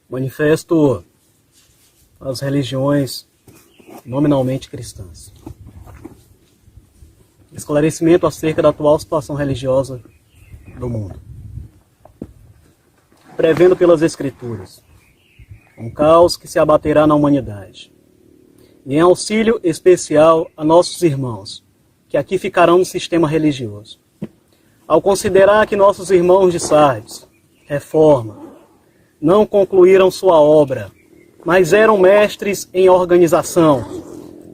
Manifesto as religiões nominalmente cristãs. Esclarecimento acerca da atual situação religiosa do mundo. Prevendo pelas Escrituras um caos que se abaterá na humanidade. E em auxílio especial a nossos irmãos, que aqui ficarão no sistema religioso. Ao considerar que nossos irmãos de Sardes, Reforma, não concluíram sua obra, mas eram mestres em organização,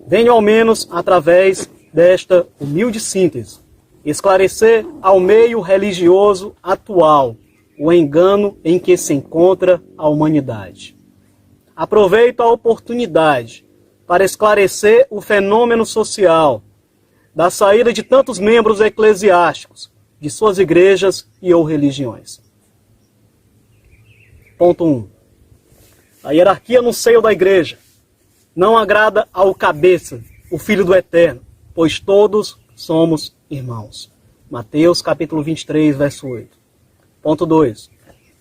venho ao menos através desta humilde síntese esclarecer ao meio religioso atual o engano em que se encontra a humanidade. Aproveito a oportunidade para esclarecer o fenômeno social da saída de tantos membros eclesiásticos de suas igrejas e ou religiões. Ponto 1. A hierarquia no seio da igreja não agrada ao cabeça, o Filho do Eterno, pois todos somos irmãos. Mateus capítulo 23, verso 8. Ponto 2.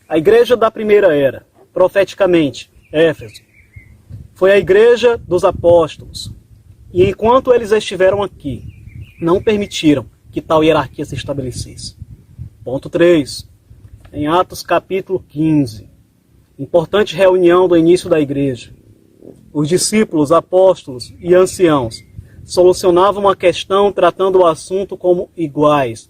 A igreja da primeira era, profeticamente, Éfeso, foi a igreja dos apóstolos. E enquanto eles estiveram aqui, não permitiram que tal hierarquia se estabelecesse. Ponto 3. Em Atos capítulo 15, importante reunião do início da igreja. Os discípulos, apóstolos e anciãos solucionavam a questão tratando o assunto como iguais.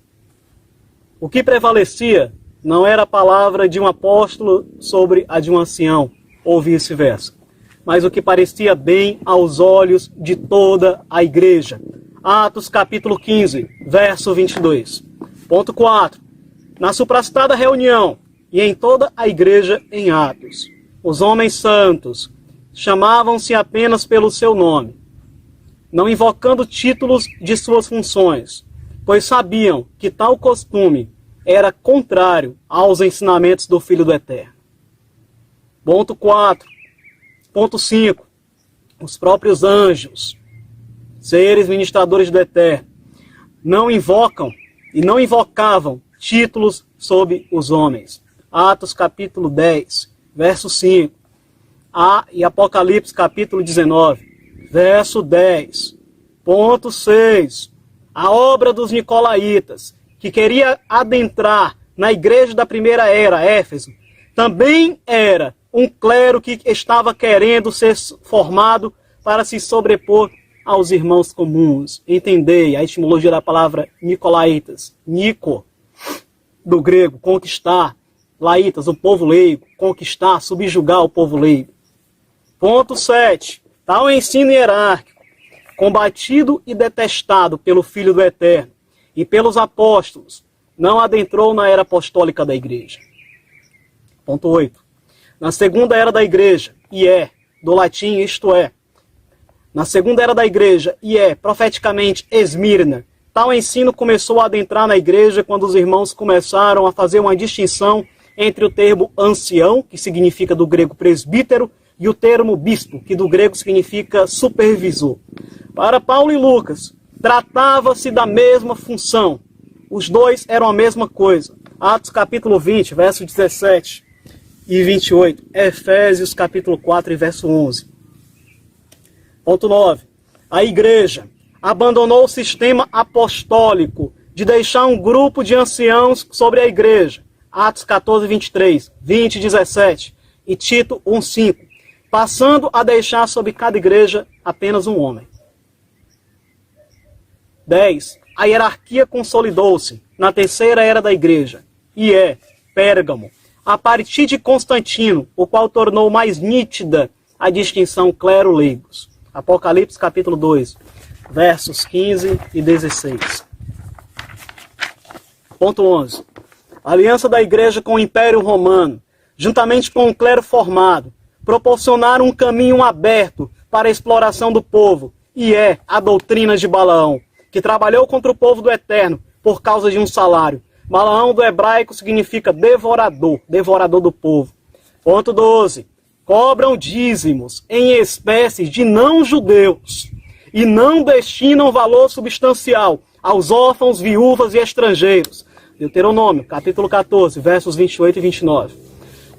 O que prevalecia não era a palavra de um apóstolo sobre a de um ancião, ou vice-versa, mas o que parecia bem aos olhos de toda a igreja. Atos capítulo 15, verso 22. Ponto 4. Na suprastada reunião e em toda a igreja em Atos, os homens santos chamavam-se apenas pelo seu nome, não invocando títulos de suas funções, pois sabiam que tal costume era contrário aos ensinamentos do Filho do Eterno. Ponto 4. Ponto 5. Os próprios anjos, seres ministradores do Eterno, não invocam e não invocavam títulos sobre os homens. Atos capítulo 10, verso 5. E Apocalipse capítulo 19, verso 10. Ponto 6. A obra dos nicolaítas, que queria adentrar na igreja da primeira era, Éfeso, também era um clero que estava querendo ser formado para se sobrepor aos irmãos comuns. Entendei a etimologia da palavra nicolaítas. Nico, do grego, conquistar. Laitas, o povo leigo. Conquistar, subjugar o povo leigo. Ponto 7. Tal ensino hierárquico, combatido e detestado pelo Filho do Eterno e pelos apóstolos, não adentrou na era apostólica da igreja. Ponto 8. Na segunda era da igreja, do latim isto é. Na segunda era da igreja, profeticamente Esmirna, tal ensino começou a adentrar na igreja quando os irmãos começaram a fazer uma distinção entre o termo ancião, que significa do grego presbítero, e o termo bispo, que do grego significa supervisor. Para Paulo e Lucas, tratava-se da mesma função. Os dois eram a mesma coisa. Atos capítulo 20, verso 17 e 28. Efésios capítulo 4 e verso 11. Ponto 9. A igreja abandonou o sistema apostólico de deixar um grupo de anciãos sobre a igreja. Atos 14, 23, 20 e 17. E Tito 1, 5. Passando a deixar sobre cada igreja apenas um homem. 10. A hierarquia consolidou-se na terceira era da igreja, Pérgamo, a partir de Constantino, o qual tornou mais nítida a distinção clero-leigos. Apocalipse capítulo 2, versos 15 e 16. Ponto 11. A aliança da igreja com o Império Romano, juntamente com o clero formado, proporcionaram um caminho aberto para a exploração do povo, a doutrina de Balaão, que trabalhou contra o povo do Eterno por causa de um salário. Balaão do hebraico significa devorador, devorador do povo. Ponto 12. Cobram dízimos em espécies de não-judeus e não destinam valor substancial aos órfãos, viúvas e estrangeiros. Deuteronômio, capítulo 14, versos 28 e 29.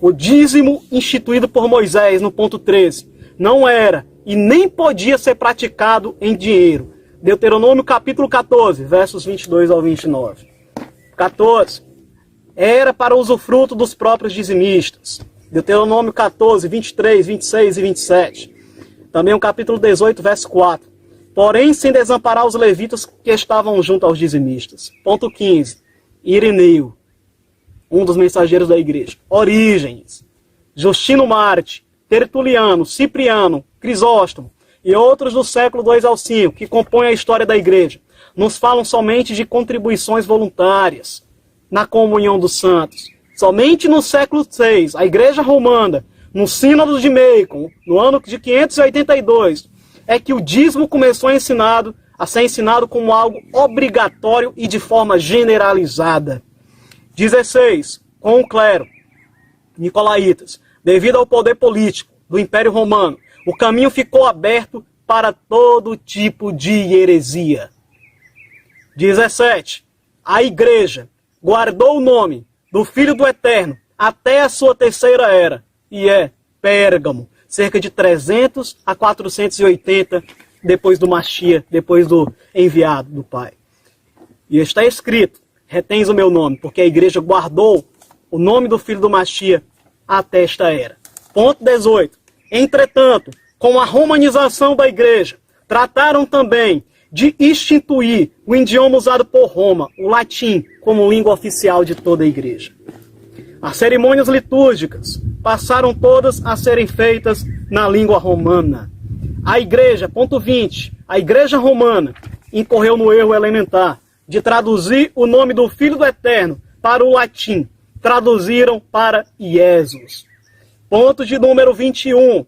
O dízimo instituído por Moisés no ponto 13 não era e nem podia ser praticado em dinheiro. Deuteronômio capítulo 14, versos 22 ao 29. 14. Era para usufruto dos próprios dizimistas. Deuteronômio 14, 23, 26 e 27. Também o capítulo 18, verso 4. Porém, sem desamparar os levitas que estavam junto aos dizimistas. Ponto 15. Ireneu, um dos mensageiros da igreja. Orígenes, Justino Marte, Tertuliano, Cipriano, Crisóstomo e outros do século 2 ao 5, que compõem a história da igreja, nos falam somente de contribuições voluntárias na comunhão dos santos. Somente no século 6, a igreja romana, no Sínodo de Macon, no ano de 582, é que o dízimo começou a ser ensinado como algo obrigatório e de forma generalizada. 16. Com o clero, nicolaítas, devido ao poder político do Império Romano, o caminho ficou aberto para todo tipo de heresia. 17. A igreja guardou o nome do Filho do Eterno até a sua terceira era, e é Pérgamo, cerca de 300 a 480 depois do Mashiach, depois do enviado do Pai. E está escrito: retens o meu nome, porque a igreja guardou o nome do Filho do Mashiach até esta era. Ponto 18. Entretanto, com a romanização da igreja, trataram também de instituir o idioma usado por Roma, o latim, como língua oficial de toda a igreja. As cerimônias litúrgicas passaram todas a serem feitas na língua romana. A igreja, ponto 20, a igreja romana incorreu no erro elementar de traduzir o nome do Filho do Eterno para o latim. Traduziram para Iesus. Ponto de número 21.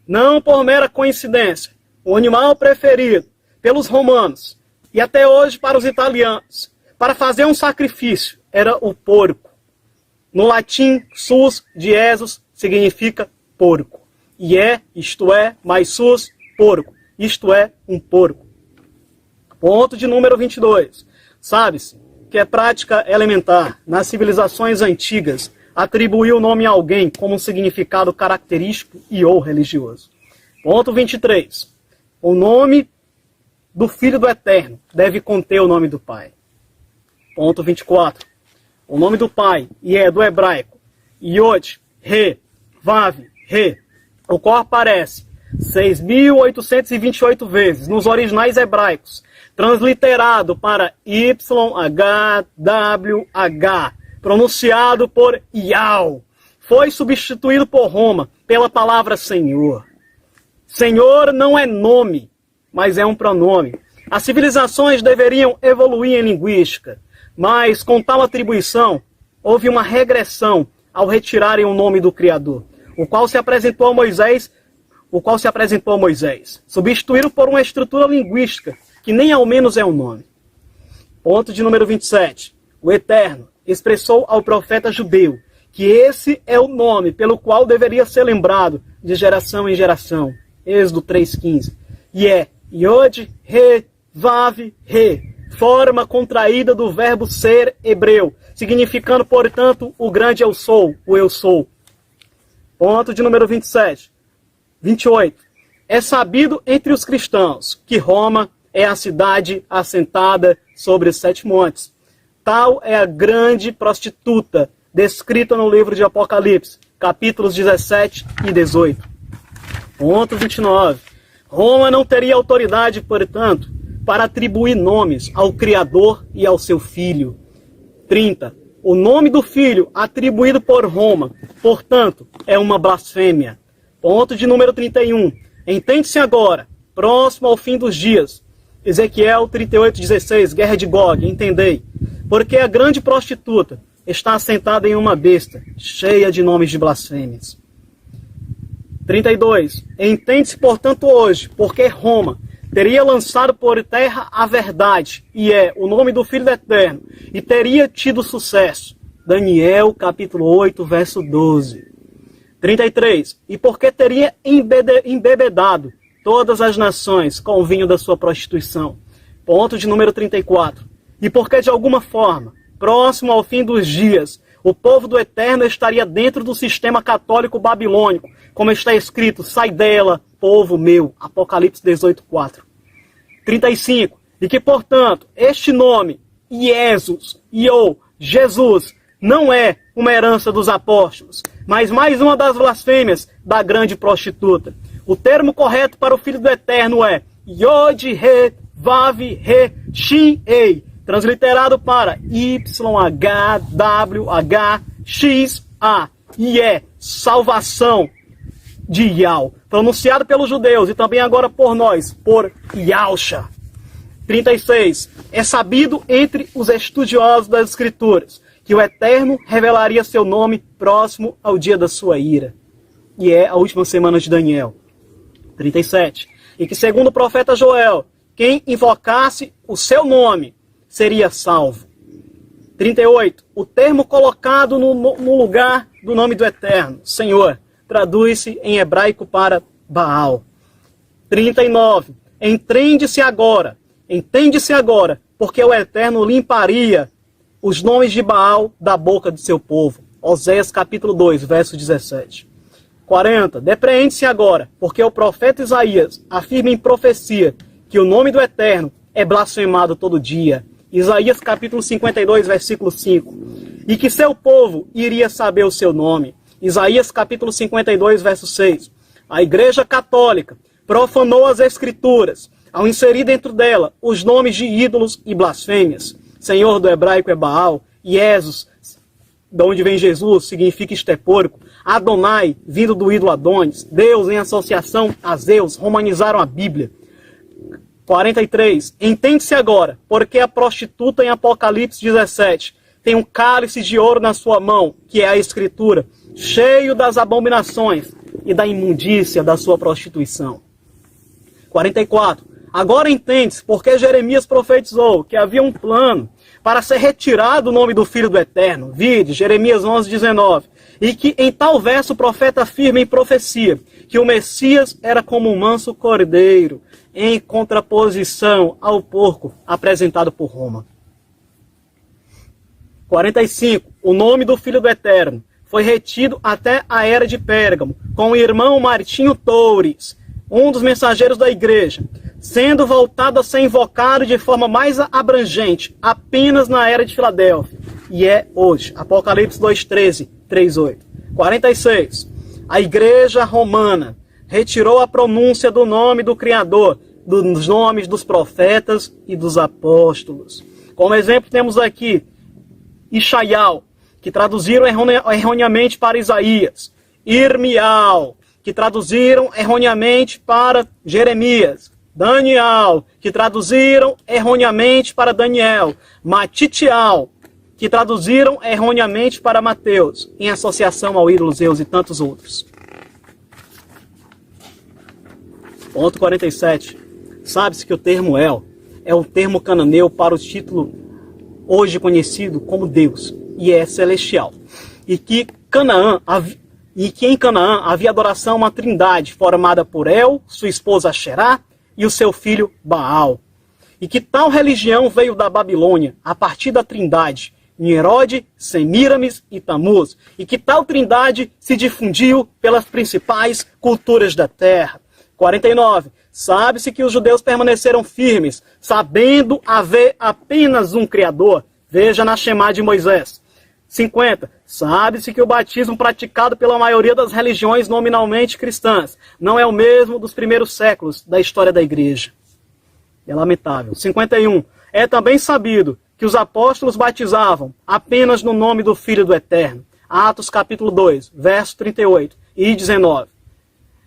Não por mera coincidência, o animal preferido pelos romanos e até hoje para os italianos, para fazer um sacrifício, era o porco. No latim, sus de Jesus significa porco. E isto é, mais sus, porco. Isto é, um porco. Ponto de número 22. Sabe-se que é prática elementar, nas civilizações antigas, atribuir o nome a alguém como um significado característico e ou religioso. Ponto 23. O nome do Filho do Eterno deve conter o nome do Pai. Ponto 24. O nome do Pai, e é do hebraico, Yod, Re, Vav, Re, o qual aparece 6.828 vezes nos originais hebraicos, transliterado para YHWH, pronunciado por Yahweh, foi substituído por Roma pela palavra Senhor. Senhor não é nome, mas é um pronome. As civilizações deveriam evoluir em linguística, mas com tal atribuição, houve uma regressão ao retirarem o nome do Criador, o qual se apresentou a Moisés, substituído por uma estrutura linguística, que nem ao menos é um nome. Ponto de número 27. O Eterno expressou ao profeta judeu que esse é o nome pelo qual deveria ser lembrado de geração em geração. Êxodo 3,15. E é Yod, Re, Vav, Re, forma contraída do verbo ser hebreu, significando, portanto, o grande eu sou, o eu sou. Ponto de número 27. 28. É sabido entre os cristãos que Roma é a cidade assentada sobre os 7 montes. Tal é a grande prostituta descrita no livro de Apocalipse, capítulos 17 e 18. Ponto 29. Roma não teria autoridade, portanto, para atribuir nomes ao Criador e ao seu Filho. 30. O nome do Filho atribuído por Roma, portanto, é uma blasfêmia. Ponto de número 31. Entende-se agora, próximo ao fim dos dias. Ezequiel 38:16, Guerra de Gog, entendei. Porque a grande prostituta está assentada em uma besta, cheia de nomes de blasfêmias. 32. Entende-se, portanto, hoje, porque Roma teria lançado por terra a verdade, e é o nome do Filho do Eterno, e teria tido sucesso. Daniel, capítulo 8, verso 12. 33. E porque teria embebedado todas as nações com o vinho da sua prostituição. Ponto de número 34. E porque, de alguma forma, próximo ao fim dos dias, O povo do Eterno estaria dentro do sistema católico babilônico, como está escrito, sai dela, povo meu, Apocalipse 18:4. 35. E que, portanto, este nome, Jesus, Jesus, não é uma herança dos apóstolos, mas mais uma das blasfêmias da grande prostituta. O termo correto para o Filho do Eterno é Yod-He, Vav-He, Shin-Ei, transliterado para YHWH-XA, e é salvação de Yau, pronunciado pelos judeus e também agora por nós, por Yahusha. 36. É sabido entre os estudiosos das Escrituras que o Eterno revelaria seu nome próximo ao dia da sua ira. E é a última semana de Daniel. 37. E que, segundo o profeta Joel, quem invocasse o seu nome seria salvo. 38. O termo colocado no lugar do nome do Eterno, Senhor, traduz-se em hebraico para Baal. 39. Entende-se agora, porque o Eterno limparia os nomes de Baal da boca de seu povo. Oséias capítulo 2, verso 17. 40. Depreende-se agora, porque o profeta Isaías afirma em profecia que o nome do Eterno é blasfemado todo dia. Isaías capítulo 52, versículo 5. E que seu povo iria saber o seu nome. Isaías capítulo 52, verso 6. A Igreja Católica profanou as Escrituras ao inserir dentro dela os nomes de ídolos e blasfêmias. Senhor do hebraico é Baal, Jesus, de onde vem Jesus, significa estepôrico. Adonai, vindo do ídolo Adonis. Deus, em associação a Zeus, romanizaram a Bíblia. 43. Entende-se agora, porque a prostituta em Apocalipse 17 tem um cálice de ouro na sua mão, que é a Escritura, cheio das abominações e da imundícia da sua prostituição. 44. Agora entende-se porque Jeremias profetizou que havia um plano para ser retirado o nome do Filho do Eterno. Vide, Jeremias 11:19. E que em tal verso o profeta afirma em profecia que o Messias era como um manso cordeiro, em contraposição ao porco apresentado por Roma. 45. O nome do Filho do Eterno foi retido até a era de Pérgamo, com o irmão Martinho Toures, um dos mensageiros da igreja, sendo voltado a ser invocado de forma mais abrangente apenas na era de Filadélfia. E é hoje. Apocalipse 2:13, 3:8. 46. A igreja romana retirou a pronúncia do nome do Criador, dos nomes dos profetas e dos apóstolos. Como exemplo temos aqui Ishaial, que traduziram erroneamente para Isaías. Irmial, que traduziram erroneamente para Jeremias. Daniel, que traduziram erroneamente para Daniel. Matitial, que traduziram erroneamente para Mateus, em associação ao ídolo Zeus e tantos outros. Ponto 47. Sabe-se que o termo El é um termo cananeu para o título hoje conhecido como Deus, e é celestial. E que em Canaã havia adoração a uma trindade formada por El, sua esposa Xerá e o seu filho Baal. E que tal religião veio da Babilônia a partir da trindade Nimrod, Semíramis e Tamuz, e que tal trindade se difundiu pelas principais culturas da terra. 49. Sabe-se que os judeus permaneceram firmes, sabendo haver apenas um Criador. Veja na Shemá de Moisés. 50. Sabe-se que o batismo praticado pela maioria das religiões nominalmente cristãs não é o mesmo dos primeiros séculos da história da igreja. É lamentável. 51. É também sabido que os apóstolos batizavam apenas no nome do Filho do Eterno. Atos capítulo 2, verso 38 e 19.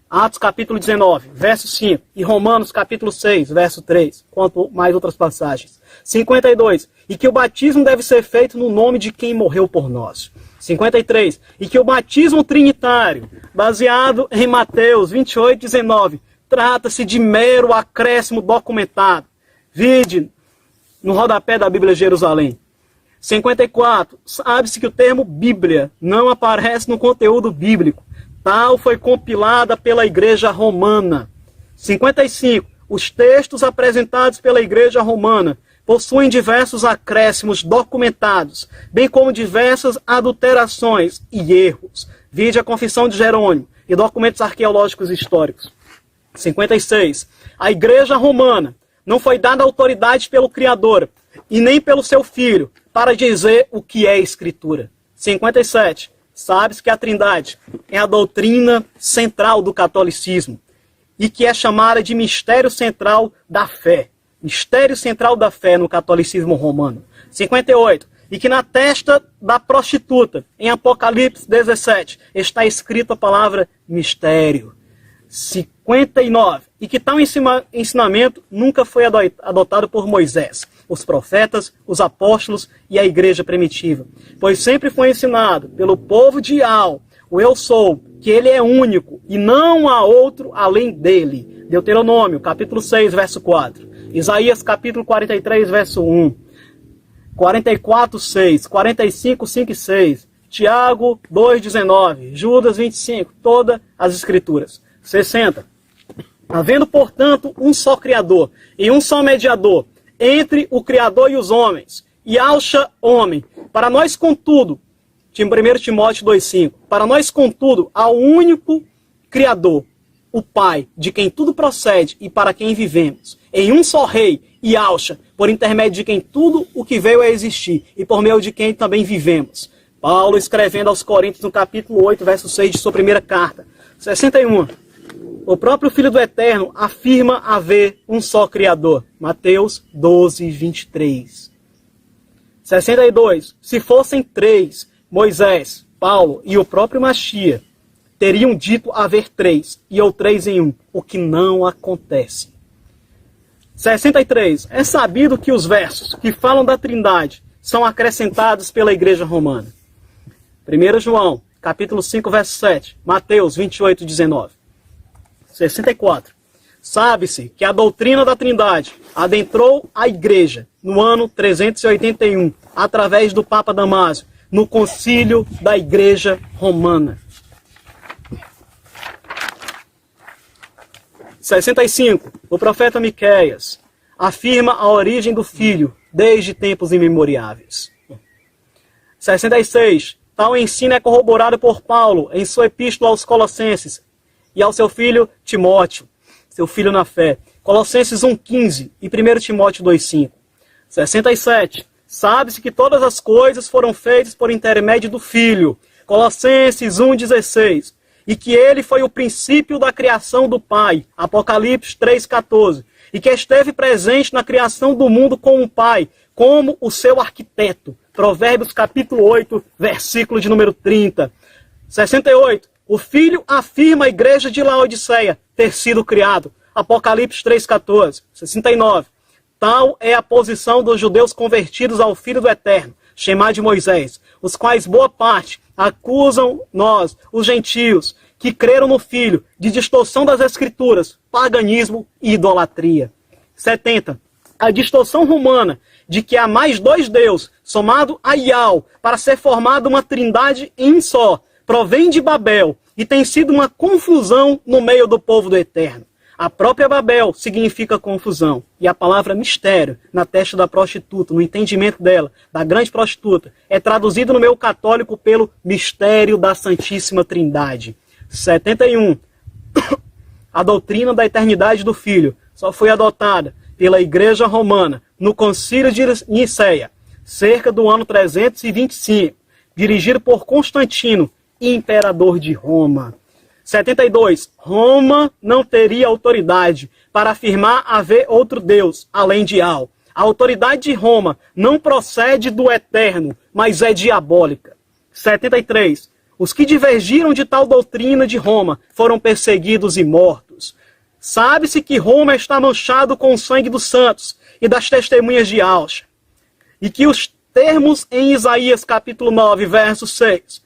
Atos capítulo 19, verso 5. E Romanos capítulo 6, verso 3. Quanto mais outras passagens. 52. E que o batismo deve ser feito no nome de quem morreu por nós. 53. E que o batismo trinitário, baseado em Mateus 28, 19, trata-se de mero acréscimo documentado. Vide no rodapé da Bíblia de Jerusalém. 54. Sabe-se que o termo Bíblia não aparece no conteúdo bíblico. Tal foi compilada pela Igreja Romana. 55. Os textos apresentados pela Igreja Romana possuem diversos acréscimos documentados, bem como diversas adulterações e erros. Vide a Confissão de Jerônimo e documentos arqueológicos históricos. 56. A Igreja Romana não foi dada autoridade pelo Criador e nem pelo seu Filho para dizer o que é Escritura. 57. Sabe-se que a Trindade é a doutrina central do catolicismo e que é chamada de mistério central da fé. Mistério central da fé no catolicismo romano. 58. E que na testa da prostituta, em Apocalipse 17, está escrita a palavra mistério. 59. E que tal ensinamento nunca foi adotado por Moisés, os profetas, os apóstolos e a igreja primitiva. Pois sempre foi ensinado pelo povo de Al, o eu sou, que ele é único e não há outro além dele. Deuteronômio, capítulo 6, verso 4. Isaías, capítulo 43, verso 1. 44, 6. 45, 5 e 6. Tiago, 2, 19. Judas, 25. Todas as escrituras. 60. Havendo, portanto, um só Criador e um só mediador entre o Criador e os homens, e acha homem. Para nós, contudo, 1 Timóteo 2,5, para nós, contudo, há um único Criador, o Pai, de quem tudo procede e para quem vivemos, em um só Rei e acha, por intermédio de quem tudo o que veio a existir, e por meio de quem também vivemos. Paulo escrevendo aos Coríntios, no capítulo 8, verso 6 de sua primeira carta. 61. O próprio Filho do Eterno afirma haver um só Criador. Mateus 12, 23. 62. Se fossem três, Moisés, Paulo e o próprio Machia, teriam dito haver três, e ou três em um, o que não acontece. 63. É sabido que os versos que falam da Trindade são acrescentados pela Igreja Romana. 1 João, capítulo 5, verso 7. Mateus 28, 19. 64. Sabe-se que a doutrina da Trindade adentrou a Igreja no ano 381, através do Papa Damásio, no concílio da Igreja Romana. 65. O profeta Miqueias afirma a origem do Filho desde tempos imemoriáveis. 66. Tal ensino é corroborado por Paulo em sua epístola aos Colossenses e ao seu filho Timóteo, seu filho na fé. Colossenses 1,15 e 1 Timóteo 2,5. 67. Sabe-se que todas as coisas foram feitas por intermédio do Filho. Colossenses 1,16. E que ele foi o princípio da criação do Pai. Apocalipse 3,14. E que esteve presente na criação do mundo com o Pai, como o seu arquiteto. Provérbios capítulo 8, versículo de número 30. 68. O Filho afirma a igreja de Laodiceia ter sido criado. Apocalipse 3,14. 69. Tal é a posição dos judeus convertidos ao Filho do Eterno, chamado de Moisés, os quais boa parte acusam nós, os gentios, que creram no Filho, de distorção das Escrituras, paganismo e idolatria. 70. A distorção romana de que há mais dois deuses, somado a Ial, para ser formada uma trindade em só, provém de Babel e tem sido uma confusão no meio do povo do Eterno. A própria Babel significa confusão. E a palavra mistério, na testa da prostituta, no entendimento dela, da grande prostituta, é traduzido no meio católico pelo mistério da Santíssima Trindade. 71. A doutrina da eternidade do Filho só foi adotada pela Igreja Romana no Concílio de Nicéia, cerca do ano 325, dirigido por Constantino, imperador de Roma. 72. Roma não teria autoridade para afirmar haver outro Deus, além de Al. A autoridade de Roma não procede do Eterno, mas é diabólica. 73. Os que divergiram de tal doutrina de Roma foram perseguidos e mortos. Sabe-se que Roma está manchado com o sangue dos santos e das testemunhas de Alcha, e que os termos em Isaías capítulo 9, verso 6,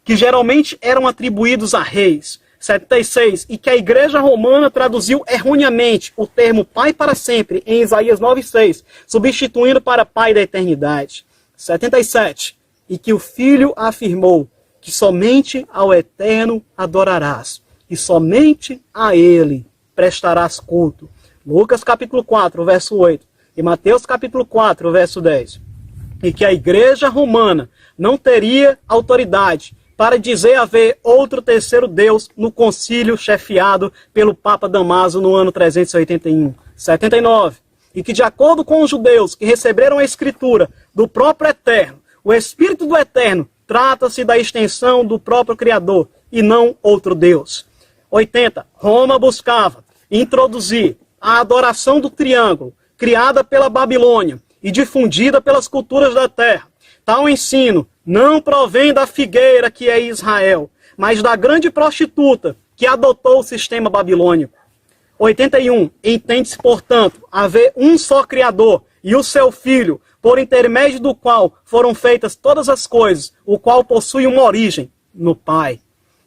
que geralmente eram atribuídos a reis. 76. E que a Igreja Romana traduziu erroneamente o termo Pai para sempre em Isaías 9,6, substituindo para Pai da eternidade. 77. E que o Filho afirmou que somente ao Eterno adorarás, e somente a Ele prestarás culto. Lucas capítulo 4, verso 8. E Mateus capítulo 4, verso 10. E que a igreja romana não teria autoridade para dizer haver outro terceiro Deus no concílio chefiado pelo Papa Damaso no ano 381. 79. E que de acordo com os judeus que receberam a escritura do próprio Eterno, o Espírito do Eterno trata-se da extensão do próprio Criador e não outro Deus. 80. Roma buscava introduzir a adoração do triângulo, criada pela Babilônia e difundida pelas culturas da terra. Tal ensino não provém da figueira que é Israel, mas da grande prostituta que adotou o sistema babilônico. 81. Entende-se, portanto, haver um só Criador e o seu Filho, por intermédio do qual foram feitas todas as coisas, o qual possui uma origem no Pai.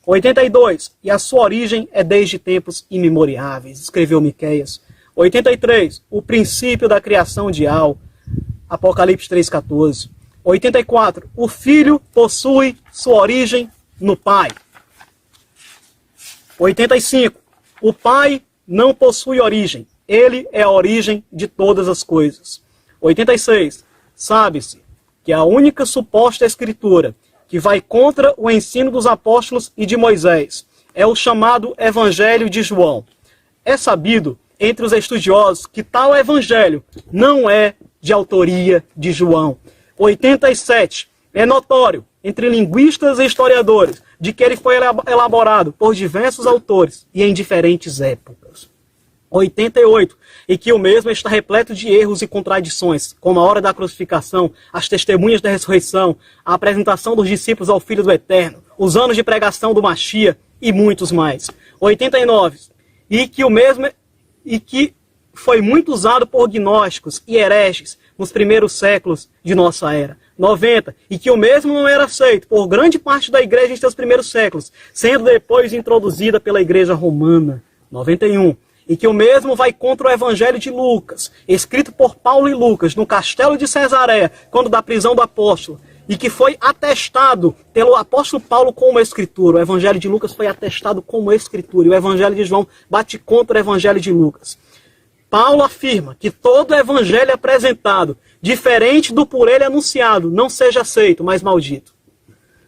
82. E a sua origem é desde tempos imemoriáveis, escreveu Miqueias. 83. O princípio da criação ideal, Apocalipse 3,14. 84. O Filho possui sua origem no Pai. 85. O Pai não possui origem. Ele é a origem de todas as coisas. 86. Sabe-se que a única suposta escritura que vai contra o ensino dos apóstolos e de Moisés é o chamado Evangelho de João. É sabido entre os estudiosos que tal evangelho não é de autoria de João. 87. É notório entre linguistas e historiadores de que ele foi elaborado por diversos autores e em diferentes épocas. 88. E que o mesmo está repleto de erros e contradições, como a hora da crucificação, as testemunhas da ressurreição, a apresentação dos discípulos ao Filho do Eterno, os anos de pregação do Machia e muitos mais. 89. E que foi muito usado por gnósticos e hereges nos primeiros séculos de nossa era. 90. E que o mesmo não era aceito por grande parte da igreja em seus primeiros séculos, sendo depois introduzida pela igreja romana. 91. E que o mesmo vai contra o Evangelho de Lucas, escrito por Paulo e Lucas no castelo de Cesareia, quando da prisão do apóstolo, e que foi atestado pelo apóstolo Paulo como escritura. O Evangelho de Lucas foi atestado como escritura, e o Evangelho de João bate contra o Evangelho de Lucas. Paulo afirma que todo evangelho apresentado, diferente do por ele anunciado, não seja aceito, mas maldito.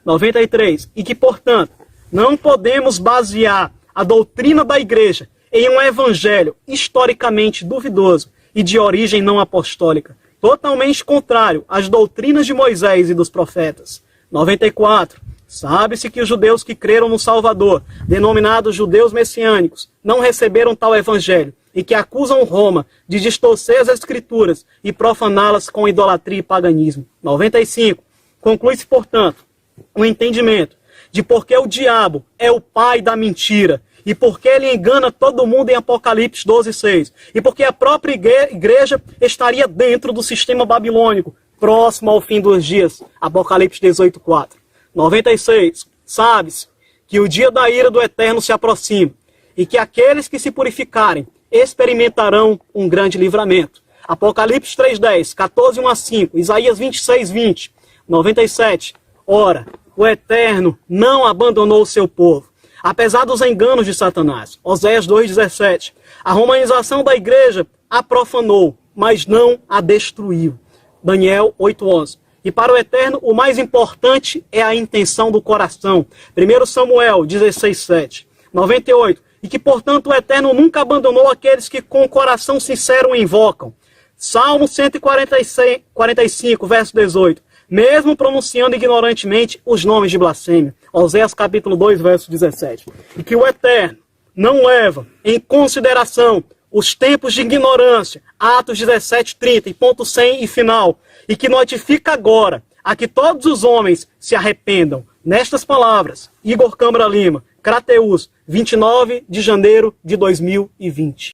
93. E que, portanto, não podemos basear a doutrina da igreja em um evangelho historicamente duvidoso e de origem não apostólica, totalmente contrário às doutrinas de Moisés e dos profetas. 94. Sabe-se que os judeus que creram no Salvador, denominados judeus messiânicos, não receberam tal evangelho e que acusam Roma de distorcer as escrituras e profaná-las com idolatria e paganismo. 95. Conclui-se, portanto, o entendimento de por que o diabo é o pai da mentira e por que ele engana todo mundo em Apocalipse 12:6 e porque a própria igreja estaria dentro do sistema babilônico, próximo ao fim dos dias. Apocalipse 18:4. 96. Sabe-se que o dia da ira do Eterno se aproxima e que aqueles que se purificarem experimentarão um grande livramento. Apocalipse 3:10, 14:1-5, Isaías 26:20. 97. Ora, o Eterno não abandonou o seu povo, apesar dos enganos de Satanás. Oséias 2:17. A romanização da igreja a profanou, mas não a destruiu. Daniel 8:11. E para o Eterno, o mais importante é a intenção do coração. 1 Samuel 16:7. 98. E que, portanto, o Eterno nunca abandonou aqueles que com o coração sincero o invocam. Salmo 145, verso 18. Mesmo pronunciando ignorantemente os nomes de blasfêmia. Oséias capítulo 2, verso 17. E que o Eterno não leva em consideração os tempos de ignorância, Atos 17:30, e ponto 100 e final, e que notifica agora a que todos os homens se arrependam. Nestas palavras, Igor Câmara Lima, Crateús, 29 de janeiro de 2020.